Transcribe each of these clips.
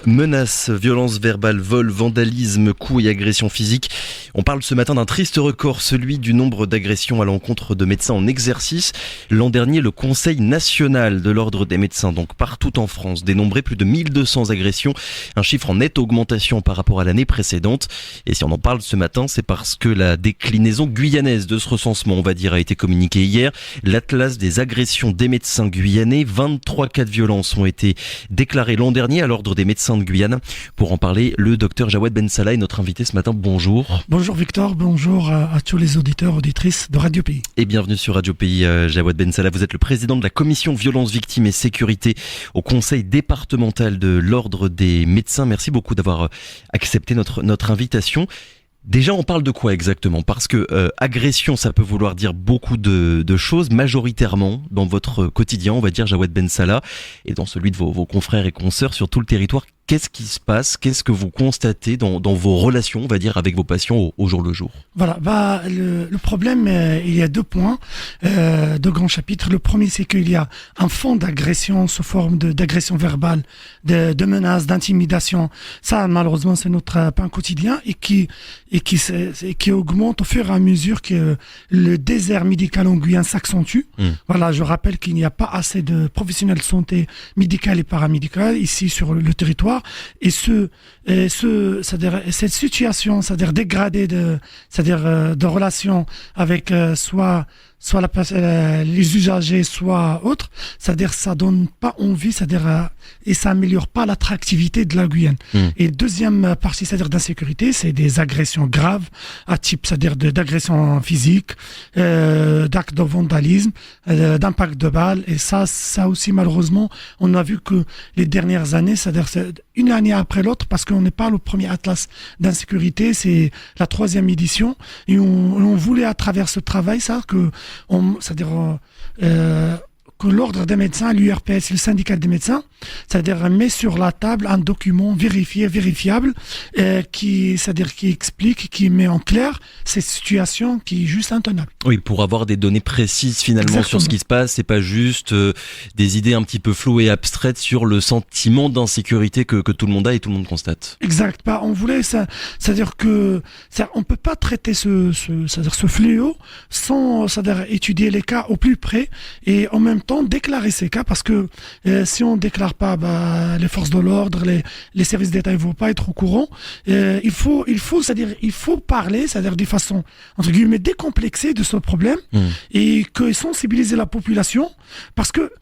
Menaces, violences verbales, vols, vandalisme, coups et agressions physiques. On parle ce matin d'un triste record, celui du nombre d'agressions à l'encontre de médecins en exercice. L'an dernier, le Conseil national de l'ordre des médecins, donc partout en France, dénombrait plus de 1200 agressions, un chiffre en nette augmentation par rapport à l'année précédente. Et si on en parle ce matin, c'est parce que la déclinaison guyanaise de ce recensement, on va dire, a été communiquée hier. L'Atlas des agressions des médecins guyanais, 23 cas de violence ont été déclarés l'an dernier à l'ordre des médecins de Guyane. Pour en parler, le docteur Jawed Ben Salah est notre invité ce matin. Bonjour. Bonjour Victor, bonjour à tous les auditeurs, auditrices de Radio Pays. Et bienvenue sur Radio Pays, Jawed Ben Salah. Vous êtes le président de la commission violences, victimes et sécurité au conseil départemental de l'ordre des médecins. Merci beaucoup d'avoir accepté notre invitation. Déjà, on parle de quoi exactement ? Parce que agression, ça peut vouloir dire beaucoup de choses. Majoritairement, dans votre quotidien, on va dire, Jawed Ben Salah, et dans celui de vos confrères et consoeurs sur tout le territoire, qu'est-ce qui se passe ? Qu'est-ce que vous constatez dans vos relations, on va dire, avec vos patients au jour le jour ? Voilà, le problème, il y a 2 points, 2 grands chapitres. Le premier, c'est qu'il y a un fond d'agression sous forme d'agression verbale, de menaces, d'intimidation. Ça, malheureusement, c'est notre pain quotidien et qui augmente au fur et à mesure que le désert médical en Guyane s'accentue. Voilà, je rappelle qu'il n'y a pas assez de professionnels de santé médicale et paramédicale ici sur le territoire. Et c'est-à-dire cette situation, c'est-à-dire dégradée de relations avec soit les usagers, soit autres, c'est-à-dire ça donne pas envie, c'est-à-dire et ça améliore pas l'attractivité de la Guyane. Et deuxième partie, c'est-à-dire d'insécurité, c'est des agressions graves à type, c'est-à-dire d'agressions physiques, d'actes de vandalisme, d'impact de balles. Et ça aussi malheureusement, on a vu que les dernières années, c'est-à-dire une année après l'autre, parce qu'on n'est pas le premier atlas d'insécurité, c'est la 3e édition, et on voulait à travers ce travail que l'ordre des médecins, l'URPS, le syndicat des médecins, c'est-à-dire met sur la table un document vérifiable, qui explique, qui met en clair ces situations qui est juste intenable. Oui, pour avoir des données précises finalement. Exactement. Sur ce qui se passe, c'est pas juste des idées un petit peu floues et abstraites sur le sentiment d'insécurité que tout le monde a et tout le monde constate. Exact. On voulait ça, c'est-à-dire que on peut pas traiter ce fléau sans, c'est-à-dire étudier les cas au plus près et en même temps déclarer ces cas, parce que si on déclare pas, les forces de l'ordre, les services d'État, ils vont pas être au courant. Il faut parler, c'est-à-dire de façon entre guillemets décomplexée de ce problème et que sensibiliser la population, parce que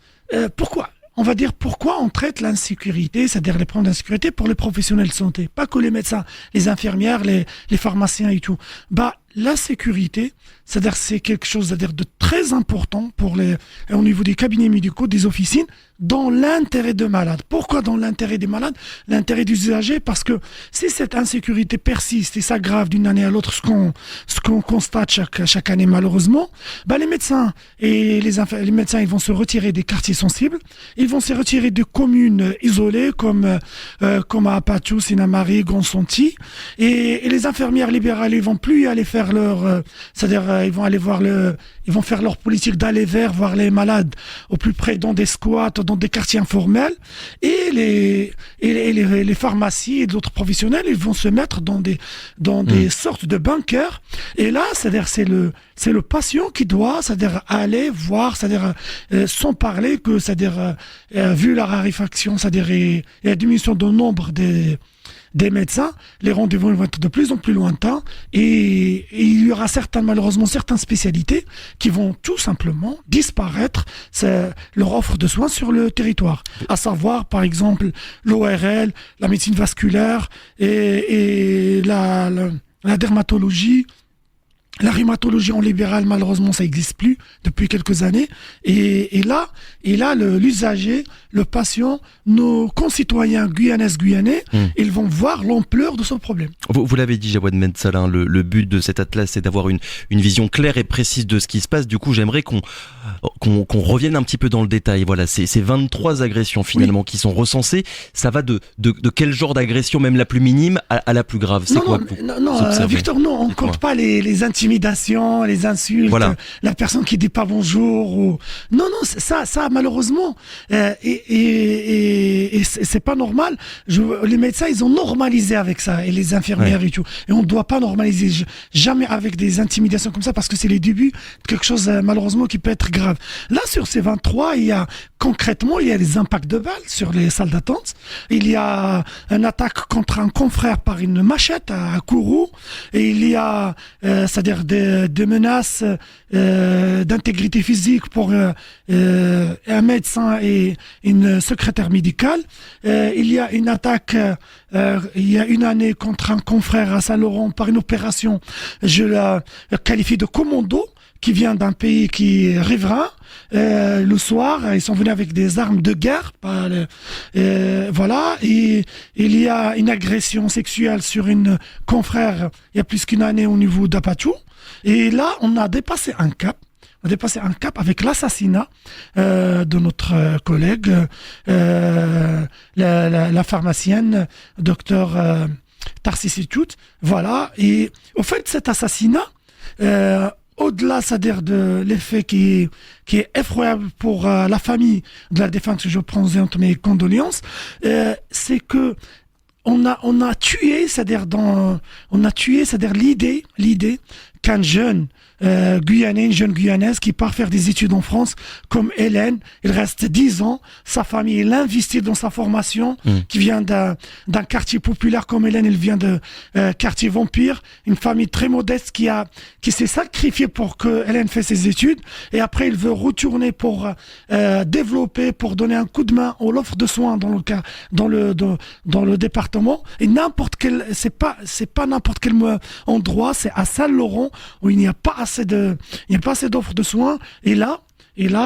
pourquoi on traite l'insécurité, c'est-à-dire les problèmes d'insécurité pour les professionnels de santé, pas que les médecins, les infirmières, les pharmaciens et tout. La sécurité, c'est-à-dire c'est quelque chose de très important au niveau des cabinets médicaux, des officines, dans l'intérêt des malades. Pourquoi dans l'intérêt des malades ? L'intérêt des usagers, parce que si cette insécurité persiste et s'aggrave d'une année à l'autre, ce qu'on constate chaque année malheureusement, les médecins et les médecins, ils vont se retirer des quartiers sensibles, ils vont se retirer de communes isolées comme à Apathiou, Sinamari, Grand-Santi, et les infirmières libérales, ils vont plus y aller faire ils vont faire leur politique d'aller voir les malades au plus près dans des squats, dans des quartiers informels, et les pharmacies et d'autres professionnels, ils vont se mettre dans des sortes de bunkers. Et là, c'est-à-dire c'est le patient qui doit, c'est-à-dire aller voir, c'est-à-dire sans parler que, c'est-à-dire vu la raréfaction, c'est-à-dire et la diminution du nombre des médecins, les rendez-vous vont être de plus en plus lointains et il y aura malheureusement certaines spécialités qui vont tout simplement disparaître, c'est leur offre de soins sur le territoire. À savoir, par exemple, l'ORL, la médecine vasculaire et la dermatologie. La rhumatologie en libéral, malheureusement, ça n'existe plus depuis quelques années. Et là, l'usager, le patient, nos concitoyens guyanais, ils vont voir l'ampleur de ce problème. Vous l'avez dit, Jawed Ben Salah, le but de cet atlas, c'est d'avoir une vision claire et précise de ce qui se passe. Du coup, j'aimerais qu'on revienne un petit peu dans le détail. Voilà, ces 23 agressions finalement qui sont recensées, ça va de quel genre d'agression, même la plus minime, à la plus grave ? C'est quoi que vous observez ? Victor, non, on ne compte pas les intimidations l'intimidations, les insultes, Voilà. la personne qui dit pas bonjour. Ou... Non, ça malheureusement, et c'est pas normal. Les médecins, ils ont normalisé avec ça, et les infirmières et tout. Et on ne doit pas normaliser jamais avec des intimidations comme ça, parce que c'est les débuts de quelque chose malheureusement qui peut être grave. Là, sur ces 23, concrètement, il y a des impacts de balles sur les salles d'attente. Il y a une attaque contre un confrère par une machette à Kourou, et il y a c'est-à-dire des menaces d'intégrité physique pour un médecin et une secrétaire médicale. Il y a une attaque il y a une année contre un confrère à Saint-Laurent par une opération, je la qualifie de commando, qui vient d'un pays qui est riverain. Le soir, ils sont venus avec des armes de guerre. Voilà. Et il y a une agression sexuelle sur une confrère il y a plus qu'une année au niveau d'Apachou. Et là, on a dépassé un cap. Avec l'assassinat de notre collègue, la pharmacienne, docteur Tarsis Etout. Voilà. Et au fait, cet assassinat, au-delà, c'est-à-dire de l'effet qui est effroyable pour la famille de la défunte, je présente mes condoléances, c'est que on a tué, c'est-à-dire l'idée qu'un jeune Guyanais, une jeune Guyanaise qui part faire des études en France, comme Hélène, il reste 10 ans, sa famille l'investit dans sa formation, qui vient d'un quartier populaire comme Hélène, elle vient de quartier Vampire, une famille très modeste qui s'est sacrifiée pour que Hélène fasse ses études, et après il veut retourner pour développer, pour donner un coup de main à l'offre de soins dans le département, et c'est pas n'importe quel endroit, c'est à Saint-Laurent où il n'y a pas assez d'offres de soins, et là,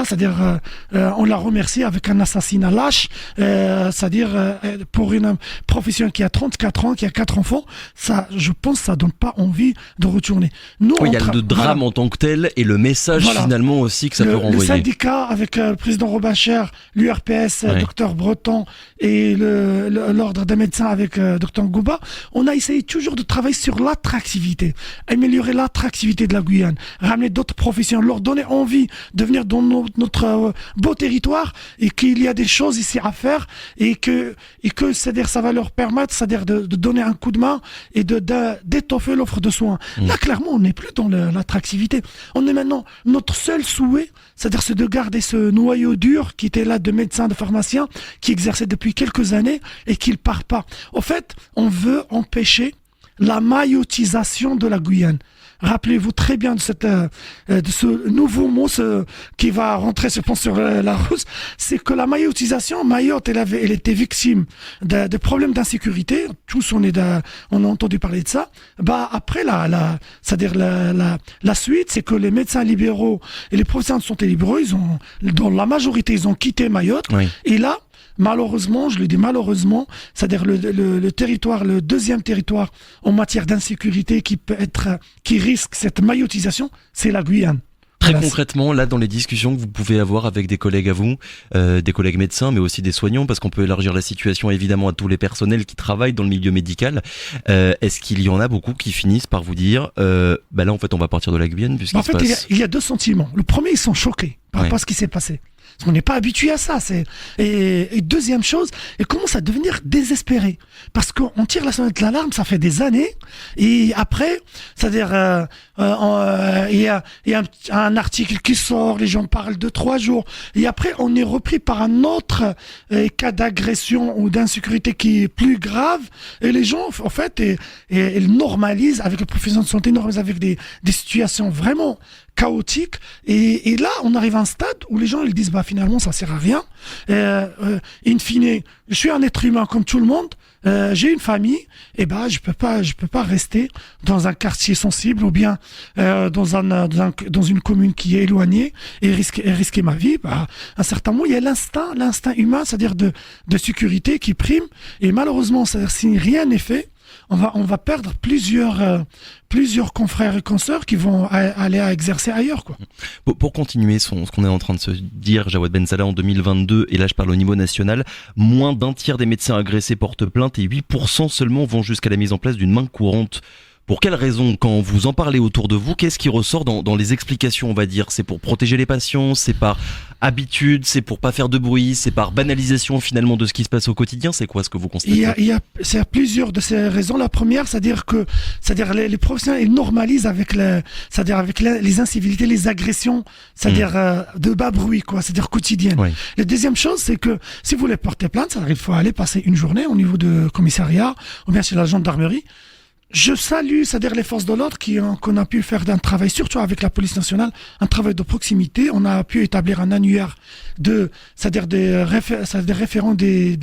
c'est-à-dire, on la remercie avec un assassinat lâche, c'est-à-dire, pour une profession qui a 34 ans, qui a 4 enfants, ça, je pense, ça donne pas envie de retourner. Nous, il y a le drame en tant que tel, et le message finalement aussi que ça peut renvoyer. Le syndicat, avec le président Robin Cher, l'URPS, docteur Breton, et l'ordre des médecins avec docteur Gouba, on a essayé toujours de travailler sur l'attractivité, améliorer l'attractivité de la Guyane, ramener d'autres professions, leur donner envie de venir dans notre beau territoire, et qu'il y a des choses ici à faire, et que c'est-à-dire ça va leur permettre, c'est-à-dire de donner un coup de main et d'étoffer l'offre de soins. Là, clairement, on n'est plus dans l'attractivité. On est maintenant, notre seul souhait, c'est-à-dire c'est de garder ce noyau dur qui était là de médecins, de pharmaciens, qui exerçaient depuis quelques années et qui ne part pas. Au fait, on veut empêcher la maillotisation de la Guyane. Rappelez-vous très bien de ce nouveau mot qui va rentrer, je pense, sur la rousse. C'est que la maillotisation, Mayotte, elle était victime de problèmes d'insécurité. Tous on a entendu parler de ça. Après c'est-à-dire la suite, c'est que les médecins libéraux et les professionnels de santé libéraux, dans la majorité, ils ont quitté Mayotte. Oui. Et là, malheureusement, je le dis malheureusement, c'est-à-dire le territoire, le deuxième territoire en matière d'insécurité qui risque cette maillotisation, c'est la Guyane. Très concrètement, là, dans les discussions que vous pouvez avoir avec des collègues à vous, des collègues médecins, mais aussi des soignants, parce qu'on peut élargir la situation évidemment à tous les personnels qui travaillent dans le milieu médical, est-ce qu'il y en a beaucoup qui finissent par vous dire, là, en fait, on va partir de la Guyane, il y a deux sentiments. Le premier, ils sont choqués par rapport à ce qui s'est passé. Parce qu'on n'est pas habitué à ça. Et deuxième chose, ils commencent à devenir désespérés. Parce qu'on tire la sonnette d'alarme, ça fait des années. Et après, c'est-à-dire, il y a un article qui sort, les gens parlent de 3 jours. Et après, on est repris par un autre cas d'agression ou d'insécurité qui est plus grave. Et les gens, en fait, ils normalisent avec les professionnels de santé, ils normalisent avec des situations vraiment chaotique, et là on arrive à un stade où les gens ils disent finalement ça sert à rien, in fine je suis un être humain comme tout le monde, j'ai une famille, et je peux pas rester dans un quartier sensible ou bien dans une commune qui est éloignée et risquer ma vie. À un certain moment il y a l'instinct humain, c'est-à-dire de sécurité qui prime, et malheureusement c'est-à-dire si rien n'est fait, on va perdre plusieurs confrères et consoeurs qui vont aller à exercer ailleurs, quoi. Pour continuer ce qu'on est en train de se dire, Jawad Ben Salah, en 2022, et là je parle au niveau national, moins d'un tiers des médecins agressés portent plainte et 8% seulement vont jusqu'à la mise en place d'une main courante Pour quelles raisons, quand vous en parlez autour de vous, qu'est-ce qui ressort dans les explications, on va dire? C'est pour protéger les patients, c'est par habitude, c'est pour pas faire de bruit, c'est par banalisation finalement de ce qui se passe au quotidien? C'est quoi ce que vous constatez? C'est plusieurs de ces raisons. La première, c'est-à-dire les professionnels ils normalisent avec les incivilités, les agressions, c'est-à-dire de bas bruit, quoi, c'est-à-dire quotidienne. Oui. La deuxième chose, c'est que si vous voulez porter plainte, il faut aller passer une journée au niveau de commissariat ou bien chez la gendarmerie. Je salue, c'est-à-dire les forces de l'ordre qu'on a pu faire un travail, surtout avec la police nationale, un travail de proximité. On a pu établir un annuaire c'est-à-dire des référents des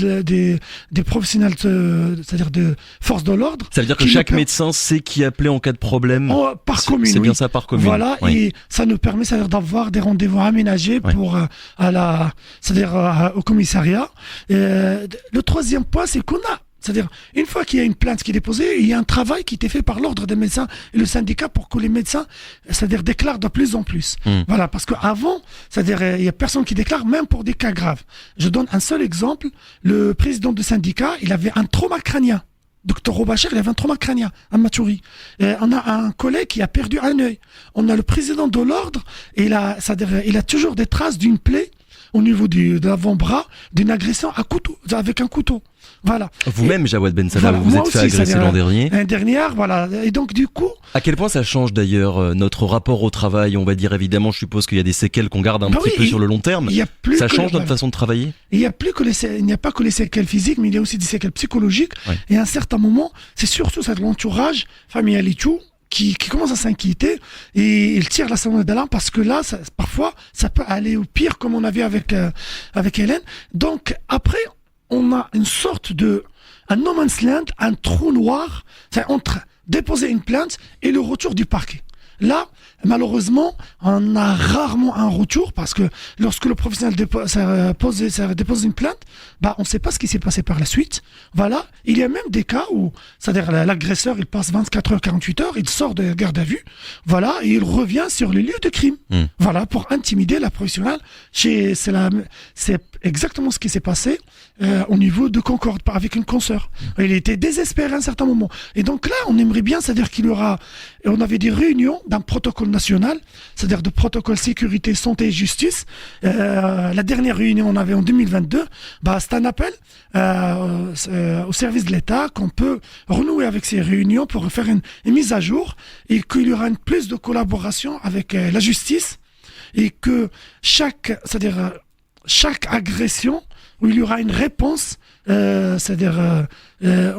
professionnels, c'est-à-dire de forces de l'ordre. Ça veut dire que chaque médecin sait qui appeler en cas de problème. Par commune. C'est bien ça, par commune. Voilà, oui. Et ça nous permet, c'est-à-dire d'avoir des rendez-vous aménagés pour au commissariat. Le troisième point, c'est qu'on a. C'est-à-dire, une fois qu'il y a une plainte qui est déposée, il y a un travail qui était fait par l'ordre des médecins et le syndicat pour que les médecins, c'est-à-dire, déclarent de plus en plus. Voilà, parce qu'avant, c'est-à-dire, il y a personne qui déclare, même pour des cas graves. Je donne un seul exemple. Le président du syndicat, il avait un trauma crânien. Docteur Robacher, il avait un trauma crânien à Maturi. On a un collègue qui a perdu un œil. On a le président de l'ordre, et il a toujours des traces d'une plaie au niveau de l'avant-bras, d'une agression avec un couteau. Voilà. Vous-même, Jawad Ben Salah, voilà, vous êtes fait agresser l'an dernier. L'année dernière, voilà. Et donc, du coup. À quel point ça change d'ailleurs notre rapport au travail? On va dire évidemment, je suppose qu'il y a des séquelles qu'on garde un petit peu sur le long terme. Ça change notre façon de travailler? Il n'y a pas que les séquelles physiques, mais il y a aussi des séquelles psychologiques. Ouais. Et à un certain moment, c'est surtout l'entourage familial et tout qui commence à s'inquiéter et il tire la sonnette d'alarme parce que là, parfois, ça peut aller au pire comme on avait avec Hélène. Donc, après, on a une sorte un no man's land, un trou noir, c'est entre déposer une plainte et le retour du parquet. Là, malheureusement, on a rarement un retour parce que lorsque le professionnel dépose une plainte, on ne sait pas ce qui s'est passé par la suite. Voilà. Il y a même des cas où, c'est-à-dire l'agresseur, il passe 24 heures, 48 heures, il sort de garde à vue. Voilà. Et il revient sur le lieu de crime. Voilà. Pour intimider la professionnelle. C'est exactement ce qui s'est passé, au niveau de Concorde, avec une consoeur. Il était désespéré à un certain moment. Et donc là, on aimerait bien, c'est-à-dire on avait des réunions d'un protocole national, c'est-à-dire de protocole sécurité, santé et justice. La dernière réunion on avait en 2022, c'est un appel au service de l'État qu'on peut renouer avec ces réunions pour faire une mise à jour et qu'il y aura plus de collaboration avec la justice et que chaque agression où il y aura une réponse, en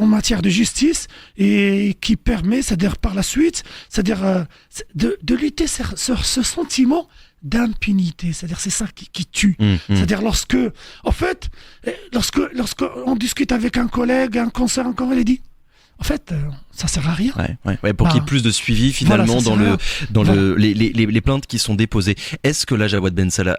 matière de justice et qui permet, par la suite, de lutter sur ce sentiment d'impunité. C'est-à-dire, c'est ça qui tue. C'est-à-dire, lorsque on discute avec un collègue, un conseiller, il dit, en fait, ça sert à rien. Ouais, pour qu'il y ait plus de suivi finalement les plaintes qui sont déposées. Est-ce que là, Jawad Ben Salah,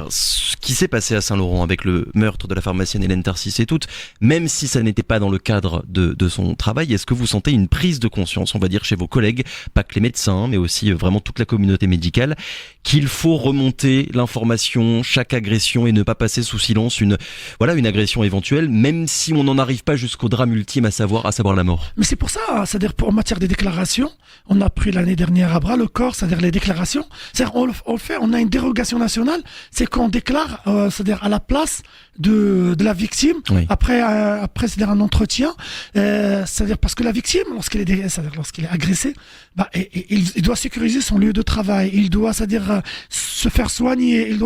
ce qui s'est passé à Saint-Laurent avec le meurtre de la pharmacienne Hélène Tarsis et toutes, même si ça n'était pas dans le cadre de son travail, est-ce que vous sentez une prise de conscience, on va dire, chez vos collègues, pas que les médecins, mais aussi vraiment toute la communauté médicale, qu'il faut remonter l'information, chaque agression et ne pas passer sous silence une agression éventuelle, même si on n'en arrive pas jusqu'au drame ultime, à savoir la mort? Mais c'est pour ça, c'est-à-dire en matière des déclarations, on a pris l'année dernière à bras le corps, c'est-à-dire les déclarations. C'est-à-dire on a une dérogation nationale, c'est qu'on déclare, c'est-à-dire à la place de la victime, après c'est-à-dire un entretien, c'est-à-dire parce que la victime, lorsqu'elle est agressée, il doit sécuriser son lieu de travail, il doit, c'est-à-dire se faire soigner,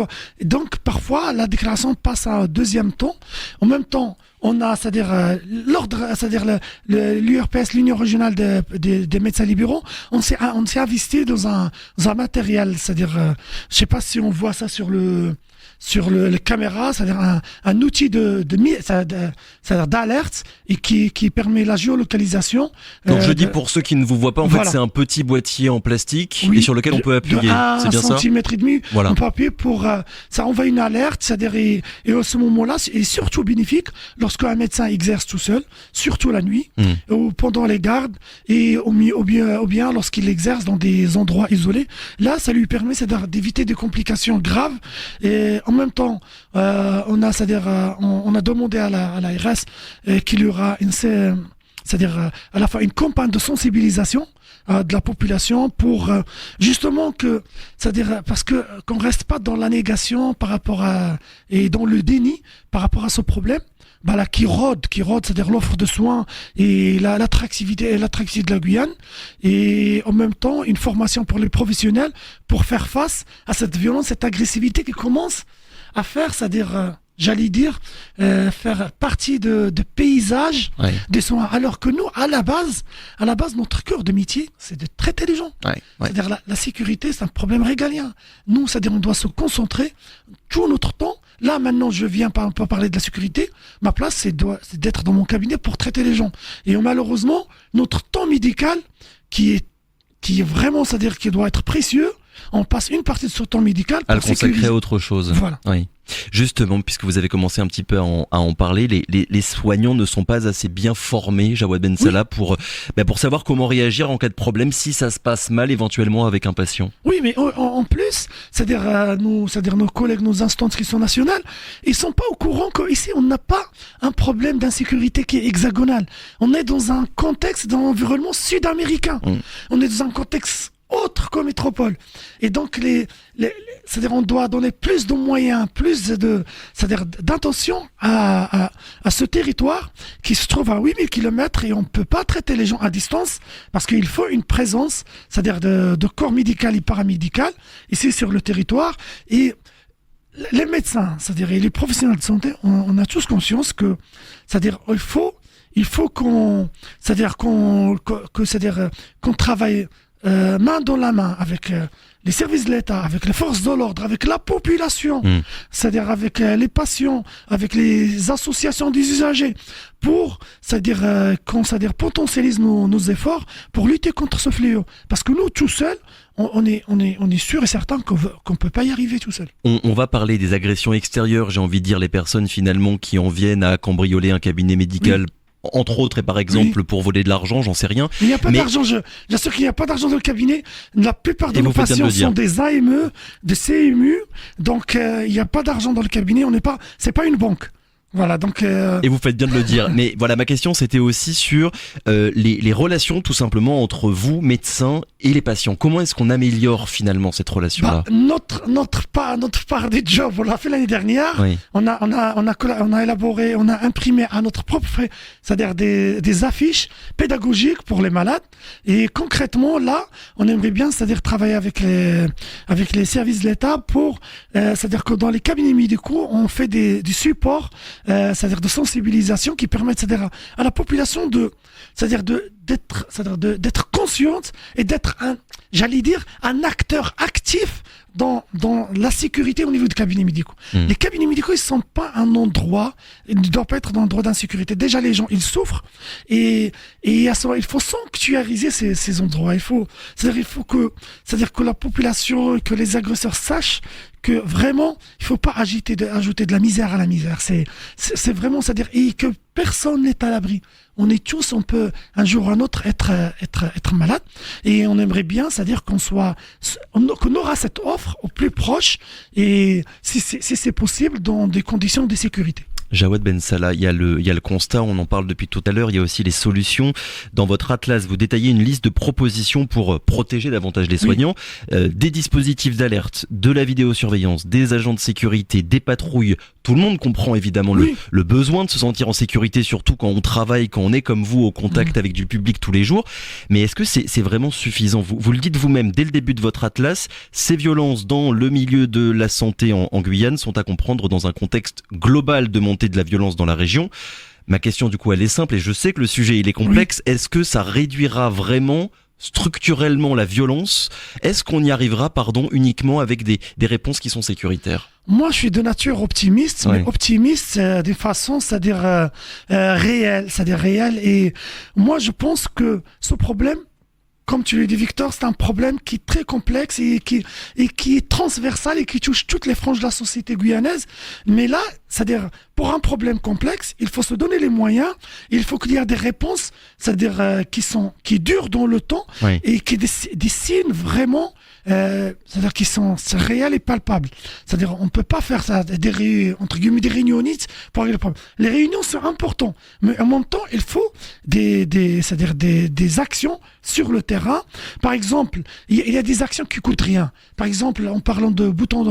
donc parfois la déclaration passe à un deuxième temps. En même temps, on a, c'est-à-dire l'ordre, c'est-à-dire l'URPS, l'Union régionale des médecins libéraux, on s'est investi dans un matériel, c'est-à-dire, je sais pas si on voit ça sur le caméra, c'est-à-dire un outil c'est-à-dire d'alerte et qui permet la géolocalisation. Donc je dis pour ceux qui ne vous voient pas, en fait c'est un petit boîtier en plastique et sur lequel on peut appuyer. C'est bien ça? 1,5 cm, on peut appuyer pour ça envoie une alerte, c'est-à-dire et à ce moment-là, c'est surtout bénéfique lorsqu'un médecin exerce tout seul, surtout la nuit ou pendant les gardes et ou bien lorsqu'il exerce dans des endroits isolés. Là, ça lui permet d'éviter des complications graves. Et en même temps, on a demandé à la RS qu'il y aura c'est-à-dire à la fois une campagne de sensibilisation de la population pour justement c'est-à-dire parce que qu'on reste pas dans la négation par rapport et dans le déni par rapport à ce problème. Là, qui rôde, c'est-à-dire l'offre de soins et l'attractivité de la Guyane, et en même temps une formation pour les professionnels pour faire face à cette violence, cette agressivité qui commence à faire, c'est-à-dire j'allais dire faire partie de paysages des soins, alors que nous à la base notre cœur de métier c'est de traiter les gens. C'est-à-dire la sécurité c'est un problème régalien. Nous, c'est-à-dire on doit se concentrer tout notre temps. Là, maintenant, je viens pas parler de la sécurité. Ma place, c'est d'être dans mon cabinet pour traiter les gens. Et malheureusement, notre temps médical, qui est vraiment, c'est-à-dire qui doit être précieux, on passe une partie de ce temps médical pour le consacrer à autre chose. Voilà. Oui. Justement, puisque vous avez commencé un petit peu à en parler, les soignants ne sont pas assez bien formés, Jawad Ben Salah, pour savoir comment réagir en cas de problème si ça se passe mal éventuellement avec un patient. Oui, mais en plus, c'est-à-dire nos collègues, nos instances qui sont nationales, ils sont pas au courant qu'ici on n'a pas un problème d'insécurité qui est hexagonal. On est dans un contexte, dans l'environnement sud-américain. On est dans un contexte autre que métropole. Et donc, c'est-à-dire on doit donner plus de moyens, c'est-à-dire d'intention à ce territoire qui se trouve à 8000 km et on ne peut pas traiter les gens à distance parce qu'il faut une présence, c'est-à-dire de corps médical et paramédical ici sur le territoire. Et les médecins, c'est-à-dire et les professionnels de santé, on a tous conscience que, c'est-à-dire il faut qu'on travaille main dans la main avec les services de l'État, avec les forces de l'ordre, avec la population, c'est-à-dire avec les patients, avec les associations des usagers, pour, qu'on potentialise nos efforts pour lutter contre ce fléau. Parce que nous, tout seuls, on est sûr et certain qu'on peut pas y arriver tout seul. On va parler des agressions extérieures, j'ai envie de dire les personnes finalement qui en viennent à cambrioler un cabinet médical. Entre autres, et par exemple, pour voler de l'argent, j'en sais rien. Il n'y a pas d'argent, j'assure qu'il n'y a pas d'argent dans le cabinet. La plupart de nos patients sont des AME, des CMU, donc il n'y a pas d'argent dans le cabinet, c'est pas une banque. Voilà, donc Et vous faites bien de le dire. Mais voilà, ma question c'était aussi sur les relations tout simplement entre vous, médecins, et les patients. Comment est-ce qu'on améliore finalement cette relation-là ? Notre part du job, on l'a fait l'année dernière. Oui. On a élaboré, on a imprimé à notre propre frais, c'est-à-dire des affiches pédagogiques pour les malades. Et concrètement, là, on aimerait bien, c'est-à-dire travailler avec les services de l'État pour, c'est-à-dire que dans les cabinets médicaux, on fait du support. C'est-à-dire de sensibilisation qui permettent, c'est-à-dire à la population d'être consciente et d'être un acteur actif dans la sécurité au niveau des cabinets médicaux. Les cabinets médicaux, ils ne sont pas un endroit, ils ne doivent pas être un endroit d'insécurité. Déjà, les gens, ils souffrent et il faut sanctuariser ces endroits. C'est-à-dire que la population, que les agresseurs sachent que vraiment, il faut pas ajouter de la misère à la misère. C'est vraiment, c'est-à-dire, et que personne n'est à l'abri. On peut un jour ou un autre être malade, et on aimerait bien, c'est-à-dire qu'on aura cette offre au plus proche, et si c'est possible, dans des conditions de sécurité. Jawad Ben Salah, il y a le constat, on en parle depuis tout à l'heure, il y a aussi les solutions. Dans votre atlas, vous détaillez une liste de propositions pour protéger davantage les soignants, des dispositifs d'alerte, de la vidéosurveillance, des agents de sécurité, des patrouilles. Tout le monde comprend évidemment le besoin de se sentir en sécurité, surtout quand on travaille, quand on est comme vous au contact avec du public tous les jours. Mais est-ce que c'est vraiment suffisant ? Vous le dites vous-même dès le début de votre atlas, ces violences dans le milieu de la santé en Guyane sont à comprendre dans un contexte global de montée de la violence dans la région. Ma question du coup elle est simple et je sais que le sujet il est complexe. Est-ce que ça réduira vraiment structurellement la violence ? Est-ce qu'on y arrivera uniquement avec des réponses qui sont sécuritaires ? Moi, je suis de nature optimiste, mais optimiste de façon, c'est-à-dire réelle. Et moi, je pense que ce problème, comme tu l'as dit, Victor, c'est un problème qui est très complexe et qui est transversal et qui touche toutes les franges de la société guyanaise. Mais là, c'est-à-dire, pour un problème complexe, il faut se donner les moyens, il faut qu'il y ait des réponses, c'est-à-dire qui durent dans le temps Oui. et qui dessinent vraiment, c'est-à-dire qui sont réels et palpables. C'est-à-dire, on ne peut pas faire ça, entre guillemets, des réunionites pour régler le problème. Les réunions sont importantes, mais en même temps, il faut c'est-à-dire des actions sur le terrain. Par exemple, il y a des actions qui coûtent rien. Par exemple, en parlant de boutons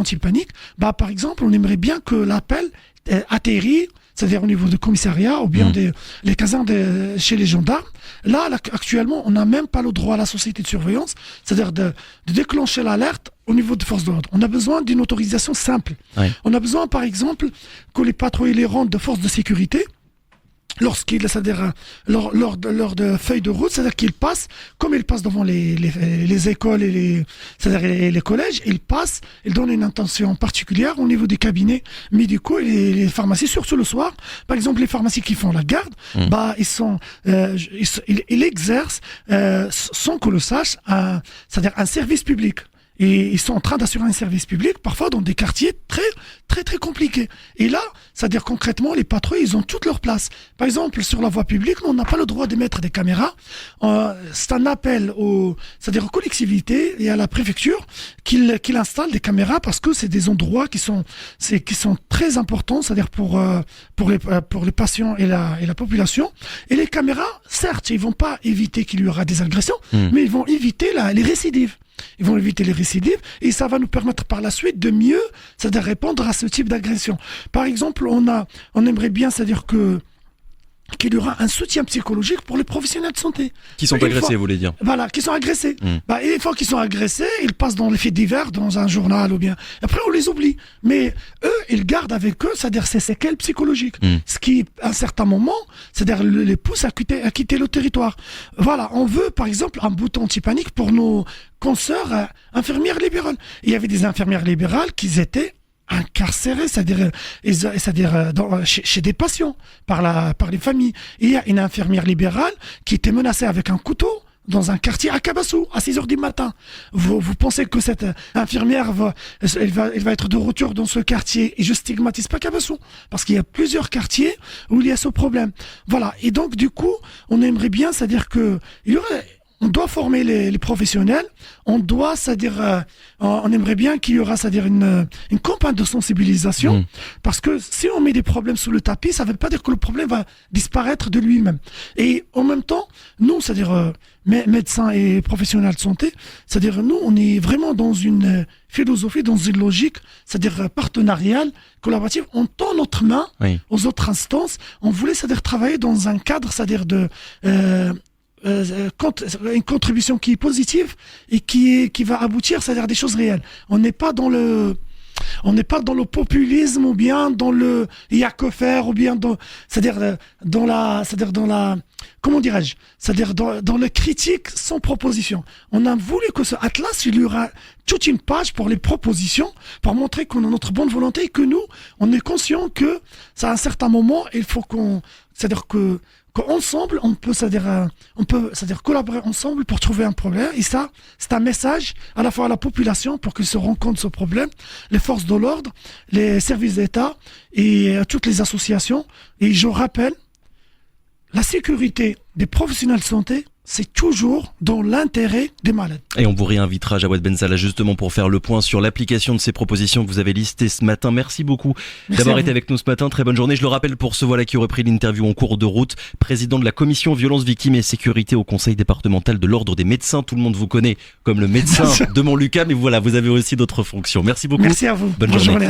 anti-panique, par exemple, on aimerait bien que l'appel atterrit, c'est-à-dire au niveau du commissariat ou bien les casernes chez les gendarmes. Là, actuellement, on n'a même pas le droit à la société de surveillance, c'est-à-dire de déclencher l'alerte au niveau des forces de l'ordre. On a besoin d'une autorisation simple. Ouais. On a besoin, par exemple, que les patrouilles les rendent de forces de sécurité. C'est-à-dire lors de feuilles de route, c'est-à-dire qu'ils passent, comme ils passent devant les écoles et c'est-à-dire les collèges, ils donnent une intention particulière au niveau des cabinets médicaux et les pharmacies, surtout le soir. Par exemple, les pharmacies qui font la garde, ils exercent, sans que le sache, c'est-à-dire un service public. Et ils sont en train d'assurer un service public, parfois dans des quartiers très, très, très compliqués. Et là, c'est-à-dire concrètement, les patrouilles, ils ont toute leur place. Par exemple, sur la voie publique, on n'a pas le droit de mettre des caméras. C'est un appel c'est-à-dire aux collectivités et à la préfecture qu'il installe des caméras parce que c'est des endroits qui sont très importants, c'est-à-dire pour les patients et la population. Et les caméras, certes, ils vont pas éviter qu'il y aura des agressions, mais ils vont éviter les récidives. Ils vont éviter les récidives et ça va nous permettre par la suite de mieux, c'est-à-dire répondre à ce type d'agression. Par exemple, on aimerait bien, c'est-à-dire qu'il y aura un soutien psychologique pour les professionnels de santé. Qui sont agressés, vous voulez dire? Voilà, qui sont agressés. Et une fois qu'ils sont agressés, ils passent dans les faits divers, dans un journal ou bien... Après, on les oublie. Mais eux, ils gardent avec eux, c'est-à-dire ces séquelles psychologiques. Ce qui, à un certain moment, c'est-à-dire les pousse à quitter le territoire. Voilà, on veut, par exemple, un bouton anti-panique pour nos consoeurs infirmières libérales. Il y avait des infirmières libérales qui étaient incarcérés, c'est-à-dire chez des patients, par les familles. Et il y a une infirmière libérale qui était menacée avec un couteau dans un quartier à Kabassou, à 6h du matin. Vous pensez que cette infirmière va être de retour dans ce quartier, et je stigmatise pas Kabassou, parce qu'il y a plusieurs quartiers où il y a ce problème. Voilà. Et donc, du coup, on aimerait bien, c'est-à-dire on doit former les professionnels, on aimerait bien qu'il y aura, c'est-à-dire une campagne de sensibilisation, parce que si on met des problèmes sous le tapis, ça ne veut pas dire que le problème va disparaître de lui-même. Et en même temps, nous, c'est-à-dire médecins et professionnels de santé, c'est-à-dire nous, on est vraiment dans une philosophie, dans une logique, c'est-à-dire partenariale, collaborative. On tend notre main aux autres instances. On voulait, c'est-à-dire travailler dans un cadre, c'est-à-dire une contribution qui est positive et qui va aboutir, c'est-à-dire des choses réelles. On n'est pas dans le populisme ou bien dans le il y a que faire ou bien comment dirais-je, c'est-à-dire dans la critique sans proposition. On a voulu que ce atlas, il y aura toute une page pour les propositions, pour montrer qu'on a notre bonne volonté et que nous, on est conscient que à un certain moment, il faut qu'ensemble, on peut collaborer ensemble pour trouver un problème. Et ça, c'est un message à la fois à la population pour qu'ils se rendent compte de ce problème, les forces de l'ordre, les services d'État et toutes les associations. Et je rappelle, la sécurité des professionnels de santé, c'est toujours dans l'intérêt des malades. Et on vous réinvitera, Jawad Ben Salah, justement pour faire le point sur l'application de ces propositions que vous avez listées ce matin. Merci beaucoup d'avoir été avec nous ce matin. Très bonne journée. Je le rappelle pour ceux qui auraient pris l'interview en cours de route, président de la commission violences victimes et sécurité au conseil départemental de l'ordre des médecins. Tout le monde vous connaît comme le médecin de Montlucas, mais voilà, vous avez aussi d'autres fonctions. Merci beaucoup. Merci à vous. Bonne journée.